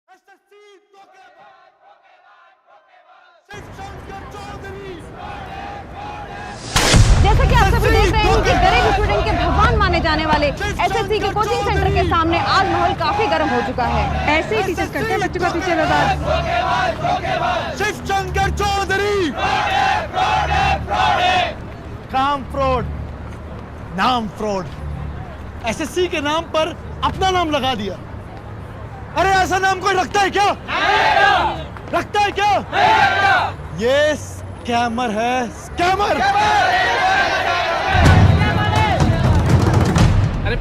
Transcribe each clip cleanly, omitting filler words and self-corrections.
जैसा कि आप सभी देख रहे हैं कि गरीब स्टूडेंट के भगवान माने जाने वाले एसएससी के कोचिंग सेंटर के सामने आज माहौल काफी गर्म हो चुका है। ऐसे ही टीचर्स करते हैं बच्चों का पीछे शिवशंकर चौधरी काम फ्रॉड, नाम फ्रॉड, एसएससी के नाम पर अपना नाम लगा दिया। अरे ऐसा नाम कोई रखता है क्या? रखता है क्या? ये स्कैमर है, स्कैमर। अरे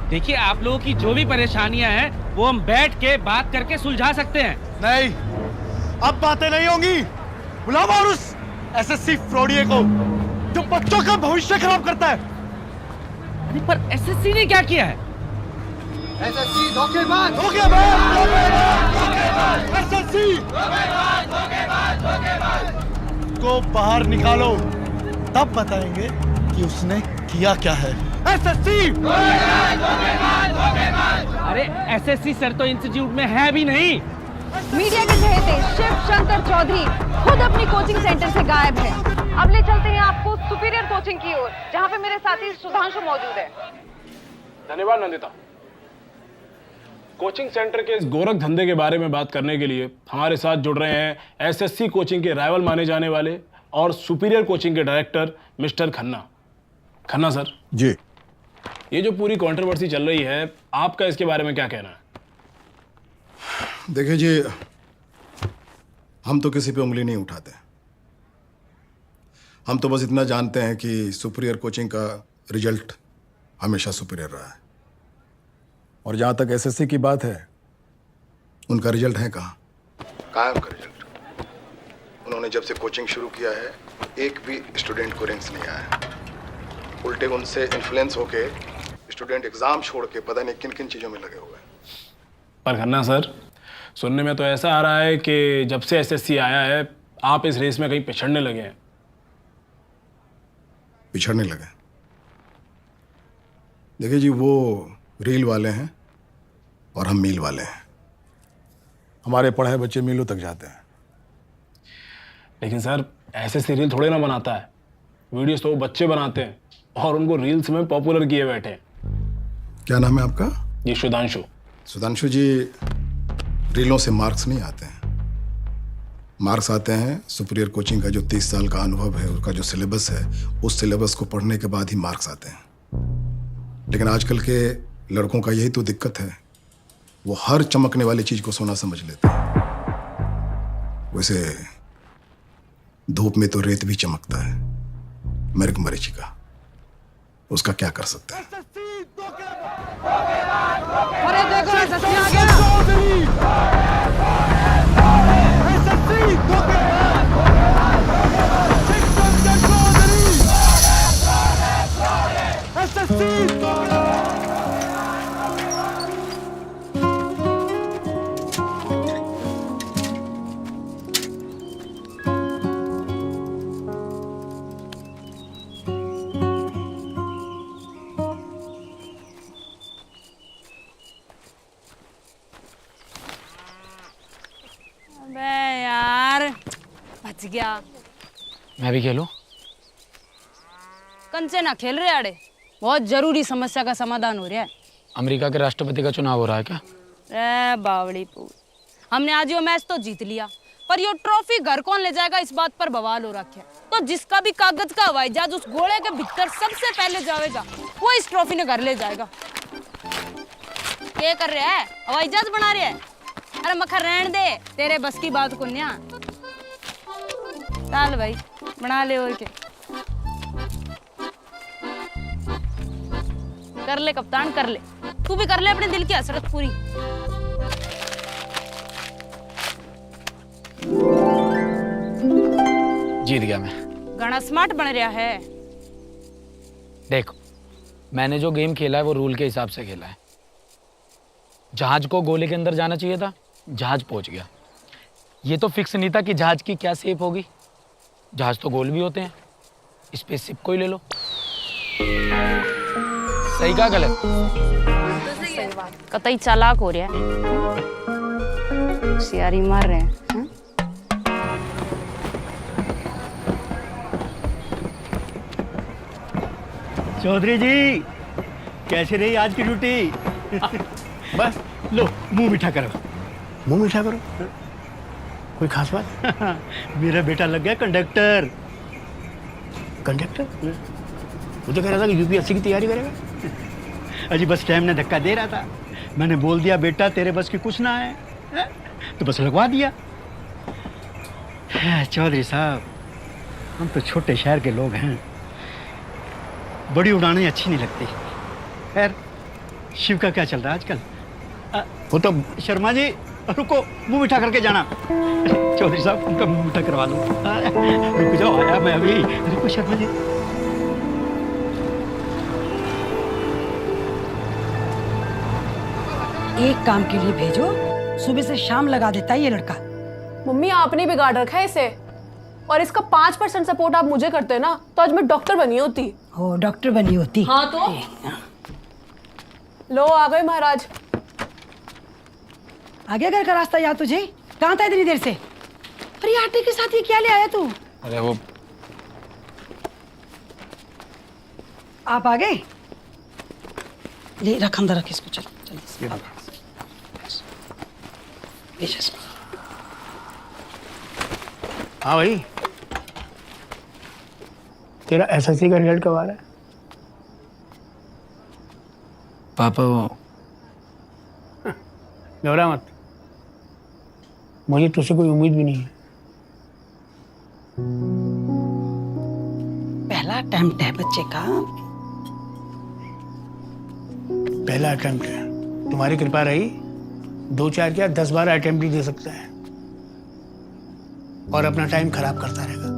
देखिए, आप लोगों की जो भी परेशानियां हैं वो हम बैठ के बात करके सुलझा सकते हैं। नहीं, अब बातें नहीं होंगी। बुलाओ और उस एसएससी फ्रॉडिये को जो बच्चों का भविष्य खराब करता है। अरे पर एसएससी ने क्या किया है? एसएससी धोखेबाज, एसएससी को बाहर निकालो, तब बताएंगे कि उसने किया क्या है। एसएससी अरे एसएससी सर तो इंस्टीट्यूट में है भी नहीं। मीडिया के चहेते शिवशंकर चौधरी खुद अपनी कोचिंग सेंटर से गायब है। अब ले चलते हैं आपको सुपीरियर कोचिंग की ओर, जहाँ पे मेरे साथी सुधांशु मौजूद है। धन्यवाद नंदिता। कोचिंग सेंटर के इस गोरख धंधे के बारे में बात करने के लिए हमारे साथ जुड़ रहे हैं एसएससी कोचिंग के राइवल माने जाने वाले और सुपीरियर कोचिंग के director mister Khanna. Khanna sir ji, ये जो पूरी कंट्रोवर्सी चल रही है, आपका इसके बारे में क्या कहना है? देखिए जी, हम तो किसी पे उंगली नहीं उठाते। हम तो बस इतना जानते हैं कि सुपीरियर कोचिंग का रिजल्ट हमेशा सुपीरियर रहा है। और जहाँ तक एसएससी की बात है, उनका रिजल्ट है कहाँ? कहाँ है उनका रिजल्ट? उन्होंने जब से कोचिंग शुरू किया है, एक भी स्टूडेंट को रैंक्स नहीं आया। उल्टे उनसे इन्फ्लुएंस होके स्टूडेंट एग्जाम छोड़ के पता नहीं किन किन चीज़ों में लगे हुए हैं। पर खन्ना सर, सुनने में तो ऐसा आ रहा है कि जब से एसएससी आया है, आप इस रेस में कहीं पिछड़ने लगे हैं। पिछड़ने लगे? देखिए जी, वो रील वाले हैं और हम मील वाले हैं। हमारे पढ़े बच्चे मीलों तक जाते हैं। लेकिन सर, एसएससी रील थोड़े ना बनाता है। वीडियोस तो वो बच्चे बनाते हैं और उनको रील्स में पॉपुलर किए बैठे हैं। क्या नाम है आपका? जी सुधांशु। सुधांशु जी, रीलों से मार्क्स नहीं आते हैं। मार्क्स आते हैं सुपीरियर कोचिंग का जो 30 साल का अनुभव है, उसका जो सिलेबस है, उस सिलेबस को पढ़ने के बाद ही मार्क्स आते हैं। लेकिन आजकल के लड़कों का यही तो दिक्कत है, वो हर चमकने वाली चीज को सोना समझ लेते हैं। वैसे धूप में तो रेत भी चमकता है, मृग मरीचिका, उसका क्या कर सकते हैं? अरे देखो एसएससी आ गया। अबे यार, बच गया। मैं भी खेलूं? कंचे ना खेल रहे आड़े, बहुत जरूरी समस्या का समाधान हो रहा है। अमेरिका के राष्ट्रपति का चुनाव हो रहा है क्या? रे बावड़ी पूर, हमने आज यो मैच तो जीत लिया, पर यो ट्रॉफी घर कौन ले जाएगा इस बात पर बवाल हो रखा है। तो जिसका भी कागज का हवाई जहाज उस घोड़े के भीतर सबसे पहले जाएगा, वो इस ट्रॉफी ने घर ले जाएगा। क्या कर रहा है? हवाई जहाज बना रहा है? अरे मखर रहने दे, तेरे बस की बात को न्या। चल भाई बना ले, और के कर ले कप्तान, कर ले, तू भी कर ले अपने दिल की हसरत पूरी। जीत गया मैं। घना स्मार्ट बन रहा है। देखो, मैंने जो गेम खेला है वो रूल के हिसाब से खेला है। जहाज को गोले के अंदर जाना चाहिए था, जहाज पहुंच गया। ये तो फिक्स नहीं था कि जहाज की क्या शेप होगी। जहाज तो गोल भी होते हैं, स्पेसशिप को ही ले लो। सही कहा गलत? कतई चालाक हो रहा है। होशियारी मार रहे हैं हाँ? चौधरी जी कैसे रही आज की ड्यूटी? बस लो मुंह मीठा करो। मुंह मीठा करो। कोई खास बात? मेरा बेटा लग गया कंडक्टर। कंडक्टर? मुझे कह रहा था कि यूपीएससी की तैयारी करेगा। अजी बस टाइम ने धक्का दे रहा था, मैंने बोल दिया बेटा तेरे बस की कुछ ना है, तो बस लगवा दिया। चौधरी साहब हम तो छोटे शहर के लोग हैं, बड़ी उड़ानें अच्छी नहीं लगती। खैर शिव का क्या चल रहा है आजकल? वो तो शर्मा जी रुको, मुंह मीठा करके जाना। चौधरी साहब उनका मुंह मीठा करवा दो। रुक जाओ, आया मैं अभी। रुको शर्मा जी। एक काम के लिए भेजो, सुबह से शाम लगा देता है ये लड़का। मम्मी आपने बिगाड़ रखा है इसे, और इसका 5% सपोर्ट आप मुझे करते ना तो आज मैं डॉक्टर बनी होती। हो डॉक्टर बनी होती। हाँ तो लो आ गए महाराज। आगे घर का रास्ता याद तुझे? कहाँ था इतनी देर से? अरे आटे के साथ ये क्या ले आया तू? अरे वो आप आ गए? ले रख अंदर रख इसको। चल चल इसको। हाँ भाई, तेरा एसएससी का रिजल्ट कब आ रहा है? पापा वो घबरा मत, मुझे तुझसे कोई उम्मीद भी नहीं है। पहला अटेम्प्ट है बच्चे का। पहला अटेम्प्ट है, तुम्हारी कृपा रही 2-4 क्या 10-12 अटेम्प्ट भी दे सकता है और अपना टाइम खराब करता रहेगा।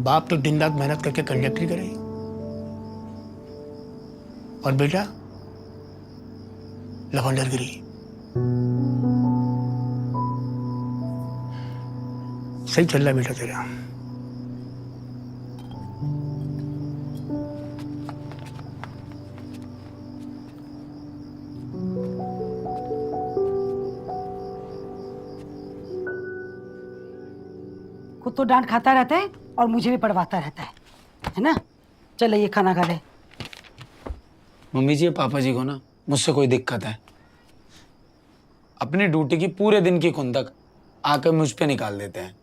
बाप तो दिन रात मेहनत करके कंडक्टरी करे और बेटा लवंडरगिरी। सही चल रहा है बेटा तेरा। खुद तो डांट खाता रहता है और मुझे भी पढ़वाता रहता है ना? चल ये खाना खा ले। मम्मी जी पापा जी को ना मुझसे कोई दिक्कत है, अपनी ड्यूटी की पूरे दिन की खुंदक आकर मुझ पे निकाल देते हैं।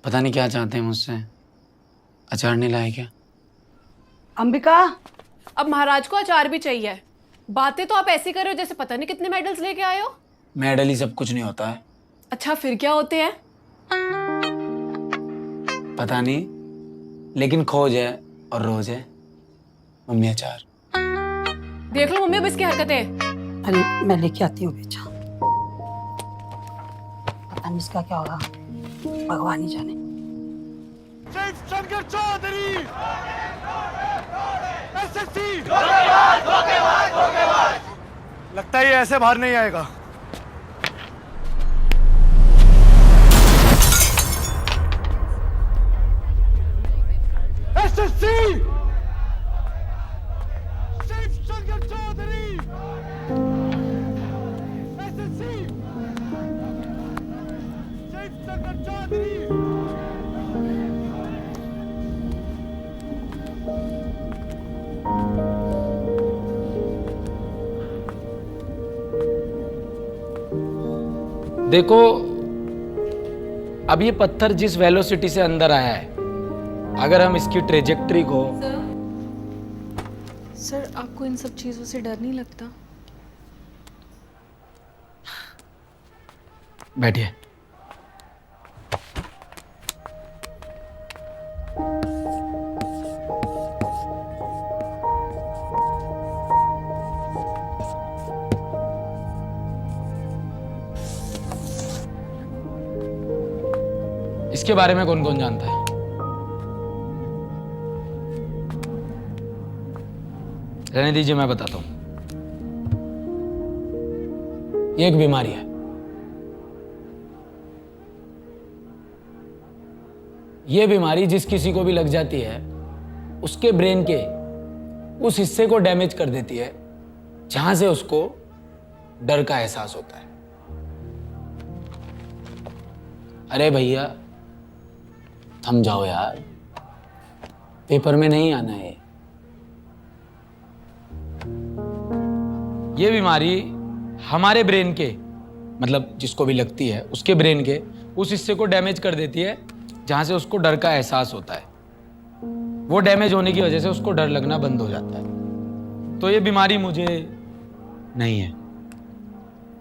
पता नहीं क्या चाहते हैं मुझसे। अचार नहीं लाए क्या? अंबिका, अब महाराज को अचार भी चाहिए। बातें तो आप ऐसी कर रहे हो जैसे पता नहीं कितने मेडल्स लेके आए हो। मेडल ही सब कुछ नहीं होता है। अच्छा फिर क्या होते हैं? पता नहीं, लेकिन खोज है और रोज है। मम्मी अचार। देख लो मम्मी अब इसकी हरकतें। अरे मैं लेके आती हूँ बेचा। पता नहीं इसका क्या होगा, भगवान ही जाने। शंकर चौधरी एसएससी लगता है ये ऐसे बाहर नहीं आएगा। SSC Shankar Chaudhary SSC Shankar Chaudhary. देखो, अब ये पत्थर जिस वेलोसिटी से अंदर आया है, अगर हम इसकी ट्रेजेक्ट्री को। सर आपको इन सब चीज़ों से डर नहीं लगता? बैठिए। इसके बारे में कौन कौन जानता है? रहने दीजिए, मैं बताता हूं। ये एक बीमारी है। ये बीमारी जिस किसी को भी लग जाती है, उसके ब्रेन के उस हिस्से को डैमेज कर देती है जहां से उसको डर का एहसास होता है। अरे भैया थम जाओ यार, पेपर में नहीं आना है। ये बीमारी हमारे ब्रेन के, मतलब जिसको भी लगती है उसके ब्रेन के उस हिस्से को डैमेज कर देती है जहां से उसको डर का एहसास होता है। वो डैमेज होने की वजह से उसको डर लगना बंद हो जाता है। तो ये बीमारी मुझे नहीं है,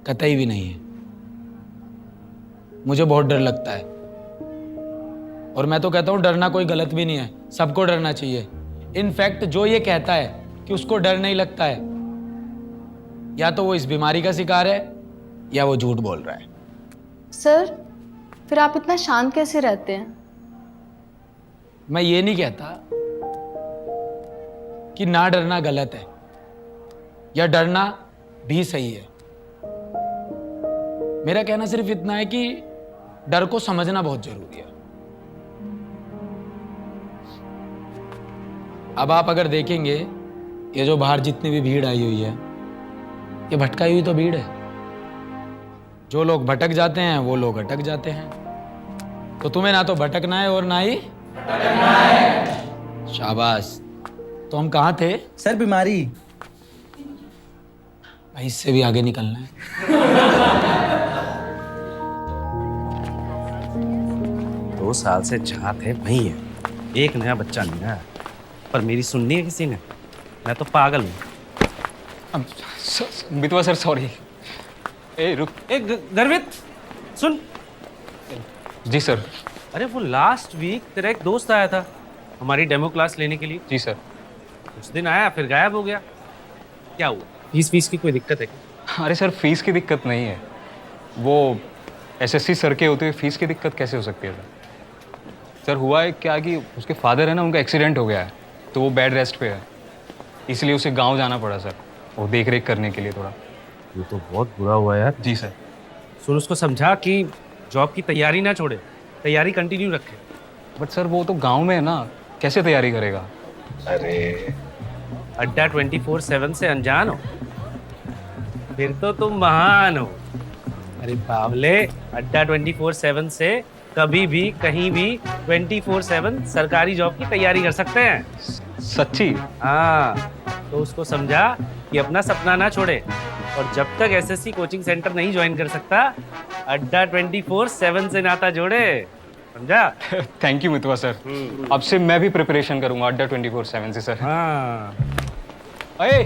कतई भी नहीं है। मुझे बहुत डर लगता है और मैं तो कहता हूं डरना कोई गलत भी नहीं है, सबको डरना चाहिए। इनफैक्ट जो ये कहता है कि उसको डर नहीं लगता है, या तो वो इस बीमारी का शिकार है या वो झूठ बोल रहा है। सर फिर आप इतना शांत कैसे रहते हैं? मैं ये नहीं कहता कि ना डरना गलत है या डरना भी सही है। मेरा कहना सिर्फ इतना है कि डर को समझना बहुत जरूरी है। अब आप अगर देखेंगे ये जो बाहर जितनी भी भीड़ आई हुई है, ये भटकाई हुई तो भीड़ है। जो लोग भटक जाते हैं वो लोग अटक जाते हैं। तो तुम्हें ना तो भटकना है और ना ही अटकना है। शाबाश। तो हम कहाँ थे? सर बीमारी। भाई इससे भी आगे निकलना है। 2 साल से जहाँ थे वहीं है, एक नया बच्चा नहीं आया। पर मेरी सुननी है किसी ने? मैं तो पागल हूँ। मितवा सर सॉरी। ए रुक। गर्वित सुन। जी सर। अरे वो लास्ट वीक तेरा एक दोस्त आया था हमारी डेमो क्लास लेने के लिए। जी सर। कुछ दिन आया फिर गायब हो गया। क्या हुआ? फीस की कोई दिक्कत है क्या? अरे सर फीस की दिक्कत नहीं है, वो एसएससी सर के होते हुए फीस की दिक्कत कैसे हो सकती है सर? सर हुआ है क्या कि उसके फादर है ना, उनका एक्सीडेंट हो गया है तो वो बेड रेस्ट पे है, इसलिए उसे गांव जाना पड़ा सर, वो देख रेख करने के लिए थोड़ा। ये तो बहुत बुरा हुआ यार। जी सर। सुन उसको समझा कि जॉब की तैयारी ना छोड़े, तैयारी कंटिन्यू रखे। बट सर वो तो गांव में है ना, कैसे तैयारी करेगा? अरे अड्डा 24/7 से अनजान हो? फिर तो तुम महान हो। अरे बावले, अड्डा 24/7 से कभी भी कहीं भी 24/7 सरकारी जॉब की तैयारी कर सकते हैं। सच्ची? हाँ, तो उसको समझा कि अपना सपना ना छोड़े, और जब तक एसएससी कोचिंग सेंटर नहीं ज्वाइन कर सकता, अड्डा 24/7 से नाता जोड़े। समझा? Thank you Mitwa sir. अब से मैं भी प्रिपरेशन करूंगा अड्डा 24/7 से सर। हाँ। अरे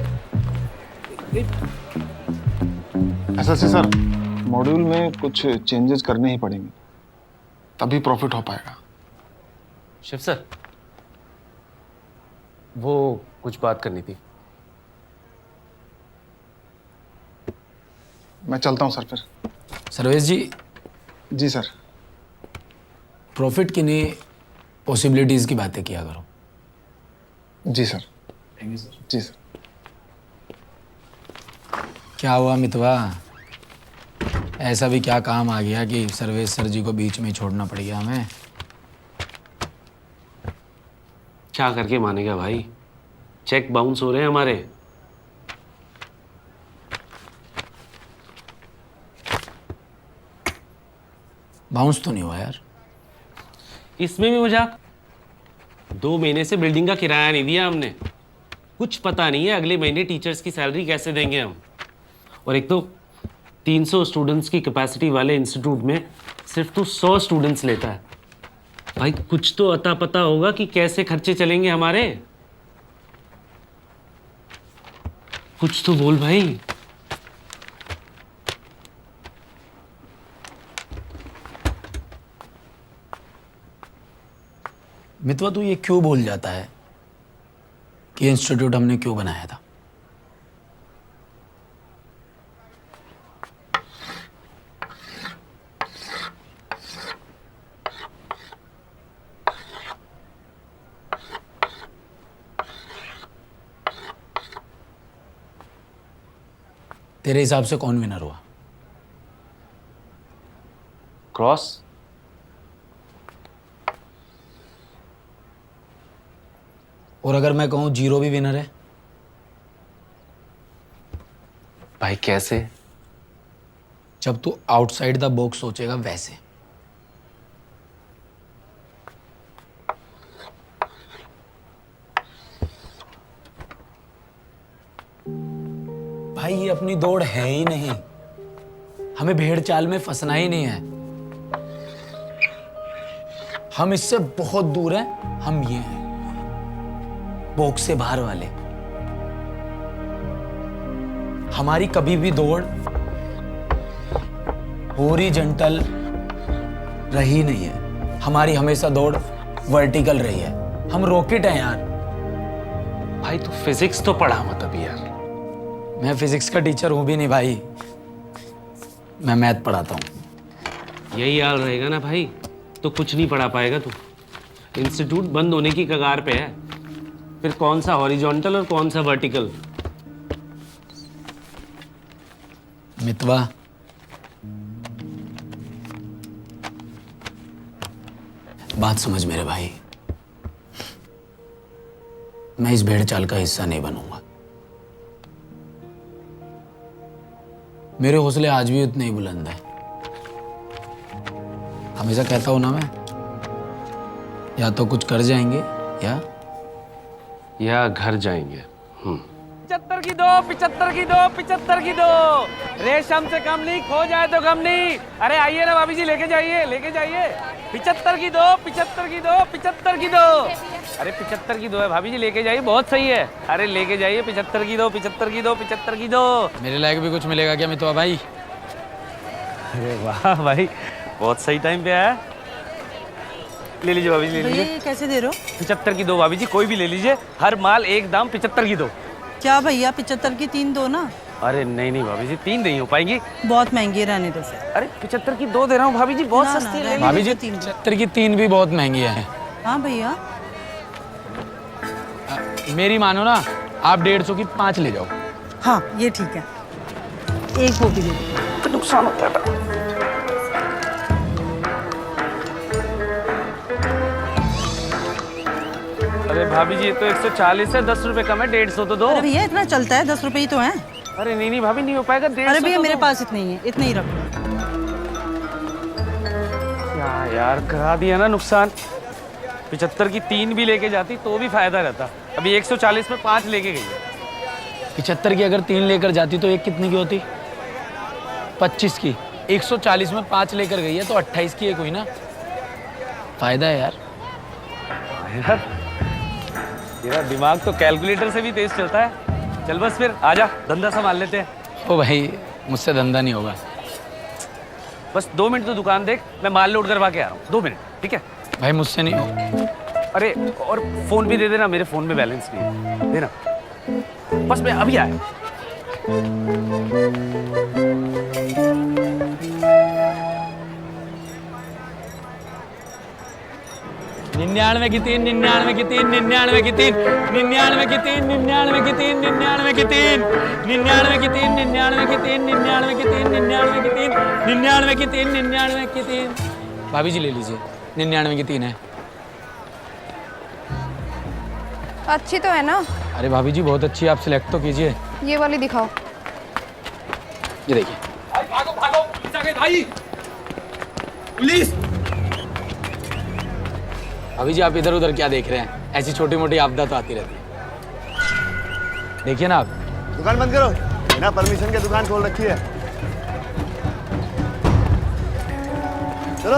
एसएससी सर, मॉड्यूल में कुछ चेंजेस करने ही पड़ेंगे, तभी प्रॉफिट हो पाएगा। शिव सर, वो कुछ बात करनी थी। मैं चलता हूँ सर फिर। सर्वेश जी। जी सर। प्रॉफिट की नहीं, पॉसिबिलिटीज की बातें किया करो। जी सर। Thank you sir. जी सर। क्या हुआ मितवा, ऐसा भी क्या काम आ गया कि सर्वेश सर जी को बीच में ही छोड़ना पड़ गया हमें? क्या करके मानेगा भाई, चेक बाउंस हो रहे हैं हमारे। बाउंस तो नहीं हुआ यार। इसमें भी मजाक। 2 महीने से बिल्डिंग का किराया नहीं दिया हमने। कुछ पता नहीं है अगले महीने टीचर्स की सैलरी कैसे देंगे हम। और एक तो 300 स्टूडेंट्स की कैपेसिटी वाले इंस्टीट्यूट में सिर्फ तो 100 स्टूडेंट्स लेता है। भाई कुछ तो अता पता होगा कि कैसे खर्चे चलेंगे हमारे। कुछ तो बोल भाई। मितवा तू ये क्यों भूल जाता है कि इंस्टीट्यूट हमने क्यों बनाया था? तेरे हिसाब से कौन विनर हुआ? क्रॉस। और अगर मैं कहूं जीरो भी विनर है? भाई कैसे? जब तू आउटसाइड द बॉक्स सोचेगा वैसे। भाई ये अपनी दौड़ है ही नहीं, हमें भेड़ चाल में फंसना ही नहीं है। हम इससे बहुत दूर हैं, हम ये हैं बॉक्स से बाहर वाले। हमारी कभी भी दौड़ हॉरिजॉन्टल रही नहीं है, हमारी हमेशा दौड़ वर्टिकल रही है। हम रॉकेट हैं यार। भाई तू फिजिक्स तो पढ़ा मत अभी यार। मैं फिजिक्स का टीचर हूं भी नहीं भाई, मैं मैथ पढ़ाता हूं। यही हाल रहेगा ना भाई तो कुछ नहीं पढ़ा पाएगा तू। इंस्टीट्यूट बंद होने की कगार पे है, फिर कौन सा हॉरिजॉन्टल और कौन सा वर्टिकल। मितवा, बात समझ मेरे भाई, मैं इस भेड़ चाल का हिस्सा नहीं बनूंगा। मेरे हौसले आज भी उतने ही बुलंद हैं। हमेशा कहता हूं ना मैं, या तो कुछ कर जाएंगे या घर जाएंगे। 75 की दो, 75 की दो, 75 की दो। रेशम से कम नहीं, खो जाए तो कम नहीं। अरे आइए ना भाभी जी, लेके जाइए, लेके जाइए। 75 की दो, 75 की दो, 75 की दो। अरे 75 की दो है भाभी जी, लेके जाइए, बहुत सही है। अरे लेके जाइए, 75 की दो, 75 की दो, 75 की दो। मेरे लायक भी कुछ मिलेगा क्या मितवा भाई? अरे वाह भाई, बहुत सही टाइम पे आया। ले लीजिए भाभी जी, ले लीजिए। कैसे दे रहे हो? 75 की दो भाभी जी, कोई भी ले लीजिए, हर माल एक दाम। 75 की दो। क्या भैया, 75 की 3 दो ना। अरे नहीं नहीं भाभी जी, 3 नहीं हो पाएंगी, बहुत महंगी है, रहने दो फिर। अरे 75 की 2 दे रहा हूँ भाभी जी, बहुत ना, सस्ती ना, है। भाभी जी 75 की 3 भी बहुत महंगी है। हाँ भैया, मेरी मानो ना, आप 150 की 5 ले जाओ। हाँ ये ठीक है, एक वो भी दे दो। तो नुकसान होता है। अरे भाभी जी, ये तो 140 है, 10 रुपए कम है, 150 तो दो। अरे भैया इतना चलता है, 10 रुपए ही तो है। अरे नहीं नहीं भाभी, नहीं हो पाएगा, 150। अरे भैया तो मेरे दो। पास इतने ही है, इतने ही रखो। क्या यार, करा दिया ना नुकसान। 75 की 3 भी लेके जाती तो भी फायदा रहता। अभी 140 में 5 लेके गई है। 75 की अगर 3 लेकर जाती तो एक कितने की होती? 25 की। 140 में 5 लेकर गई है तो 28 की एक हुई ना। फायदा है यार। यार तेरा दिमाग तो कैलकुलेटर से भी तेज चलता है। चल बस फिर आजा, धंधा संभाल लेते हैं। ओ भाई, मुझसे धंधा नहीं होगा। बस 2 मिनट तो दुकान देख, मैं माल लोड करवा के आ रहा हूँ। 2 मिनट, ठीक है? भाई मुझसे नहीं हो। अरे और फोन भी दे देना, मेरे फोन में बैलेंस नहीं है, देना। बस मैं अभी आया। 99 की 3, 99 की 3, 99 की 3, 99 की 3, 99 की 3, 99 की 3, 99 की 3, 99 की 3, 99 की 3, 99 की 3, 99 की 3, 99 की 3। भाभी जी ले लीजिए, 99 की 3 है। अच्छी तो है ना? अरे भाभी जी बहुत अच्छी है, आप सिलेक्ट तो कीजिए। ये वाली दिखाओ। ये देखिए। भागो भागो, भाई पुलिस। अभी जी आप इधर उधर क्या देख रहे हैं? ऐसी छोटी मोटी आपदा तो आती रहती है। देखिए ना आप। दुकान बंद करो, बिना परमिशन के दुकान खोल रखी है। चलो।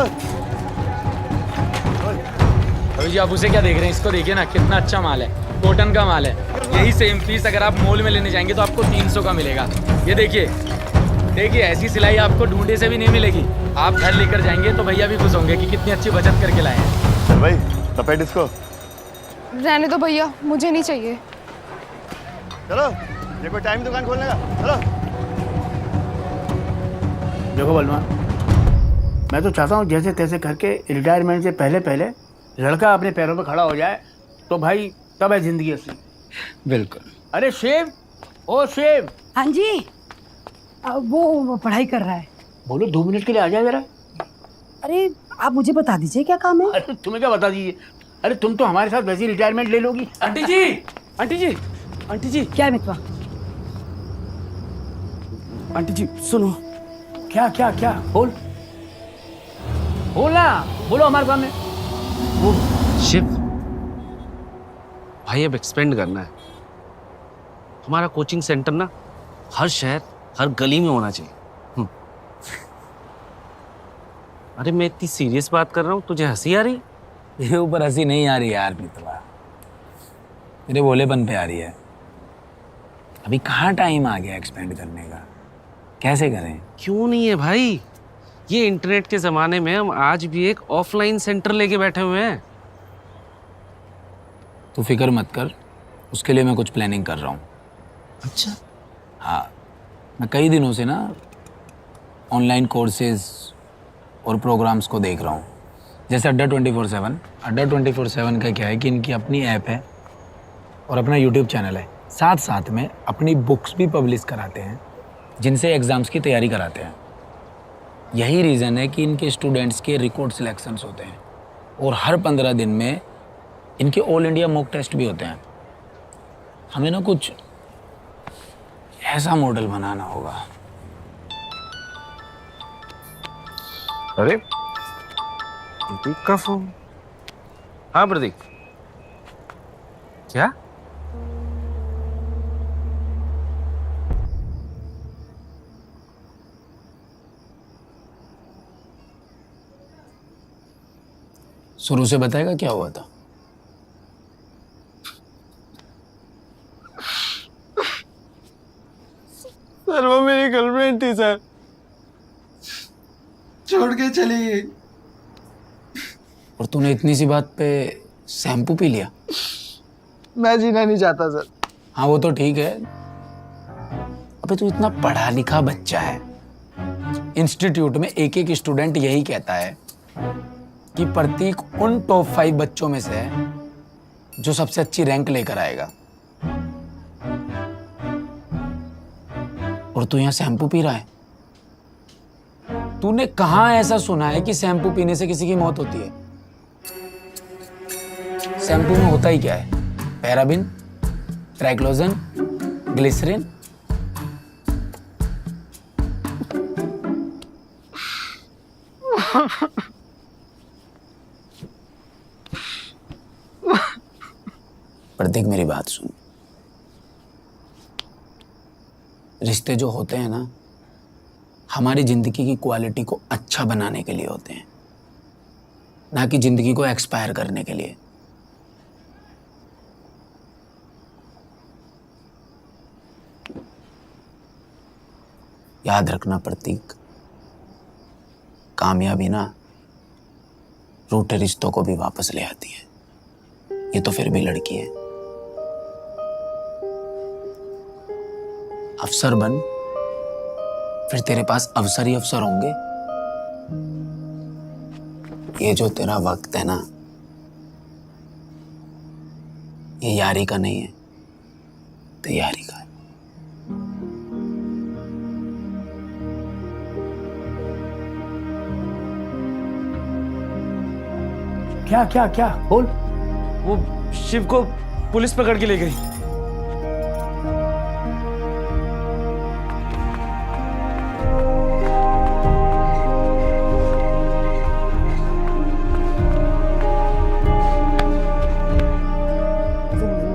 अभी जी आप उसे क्या देख रहे हैं? इसको देखिए ना, कितना अच्छा माल है, कॉटन का माल है। यही सेम पीस अगर आप मॉल में लेने जाएंगे तो आपको 300 का मिलेगा। ये देखिए, देखिए ऐसी सिलाई आपको ढूंढे से भी नहीं मिलेगी। आप घर लेकर जाएंगे तो भैया भी खुश होंगे कि कितनी अच्छी बचत करके लाए हैं। चल भाई, लपेट इसको। रहने दो भैया, मुझे नहीं चाहिए। चलो, ये कोई टाइम दुकान खोलने का? चलो। देखो बलवान, मैं तो चाहता हूँ जैसे तैसे करके रिटायरमेंट से पहले पहले लड़का अपने पैरों पे खड़ा हो जाए, तो भाई तब है जिंदगी असली। बिल्कुल। अरे शेव, ओ शेव। हाँ जी, वो पढ़ाई कर रहा है। बोलो 2 मिनट के लिए आ जाए जरा। अरे आप मुझे बता दीजिए क्या काम है। अरे तुम्हें क्या बता दीजिए? अरे तुम तो हमारे साथ वैसी रिटायरमेंट ले लोगी। आंटी जी, आंटी जी, आंटी जी। क्या मितवा? आंटी जी सुनो, क्या क्या क्या बोल बोला, बोलो हमारे सामने। शिव भाई अब एक्सपेंड करना है। हमारा कोचिंग सेंटर ना हर शहर हर गली में होना चाहिए। अरे मैं इतनी सीरियस बात कर रहा हूँ, तुझे हंसी आ रही? मेरे ऊपर हंसी नहीं आ रही यार मित्रवा, मेरे भोलेपन पे आ रही है। अभी कहाँ टाइम आ गया एक्सपेंड करने का, कैसे करें? क्यों नहीं है भाई, ये इंटरनेट के जमाने में हम आज भी एक ऑफलाइन सेंटर लेके बैठे हुए हैं। तू फिक्र मत कर, उसके लिए मैं कुछ प्लानिंग कर रहा हूँ। अच्छा? हाँ, मैं कई दिनों से ना ऑनलाइन कोर्सेज और प्रोग्राम्स को देख रहा हूँ। जैसे अड्डा 24/7। अड्डा 24/7 का क्या है कि इनकी अपनी ऐप है और अपना यूट्यूब चैनल है। साथ साथ में अपनी बुक्स भी पब्लिश कराते हैं जिनसे एग्ज़ाम्स की तैयारी कराते हैं। यही रीज़न है कि इनके स्टूडेंट्स के रिकॉर्ड सिलेक्शंस होते हैं और हर 15 दिन में इनके ऑल इंडिया मॉक टेस्ट भी होते हैं। हमें ना कुछ ऐसा मॉडल बनाना होगा। अरे प्रतीक का फोन। हाँ प्रतीक, क्या? शुरू से बताएगा क्या हुआ था? सर वो मेरी गर्लफ्रेंड थी सर, छोड़ के चली गई। और तूने इतनी सी बात पे शैम्पू पी लिया? मैं जीना नहीं चाहता सर। हाँ वो तो ठीक है, अबे तू इतना पढ़ा लिखा बच्चा है। इंस्टीट्यूट में एक एक स्टूडेंट यही कहता है कि प्रतीक उन टॉप 5 बच्चों में से है जो सबसे अच्छी रैंक लेकर आएगा, और तू यहाँ शैम्पू पी रहा है। तूने कहाँ ऐसा सुना है कि शैम्पू पीने से किसी की मौत होती है? शैम्पू में होता ही क्या है? Paraben, triclosan, glycerine. प्रतीक मेरी बात सुन, रिश्ते जो होते हैं ना हमारी जिंदगी की क्वालिटी को अच्छा बनाने के लिए होते हैं, ना कि जिंदगी को एक्सपायर करने के लिए। याद रखना प्रतीक, कामयाबी ना रूठे रिश्तों को भी वापस ले आती है। ये तो फिर भी लड़की है। अफसर बन, फिर तेरे पास अवसर ही अवसर होंगे। ये जो तेरा वक्त है ना, ये यारी का नहीं है, तैयारी का है। क्या क्या क्या बोल। वो शिव को पुलिस पकड़ के ले गई।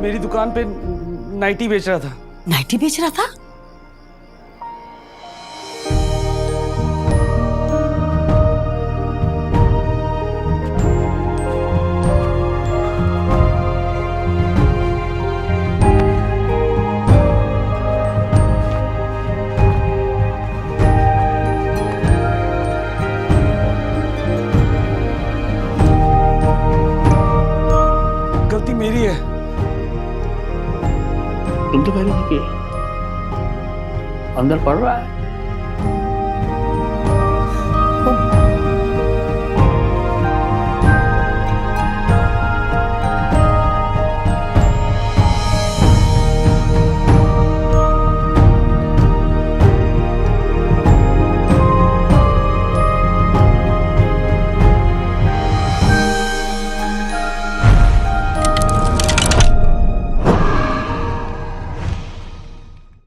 मेरी दुकान पे नाइटी बेच रहा था। नाइटी बेच रहा था? गलती मेरी है। तुम तो पहले देखिए अंदर पड़ रहा है।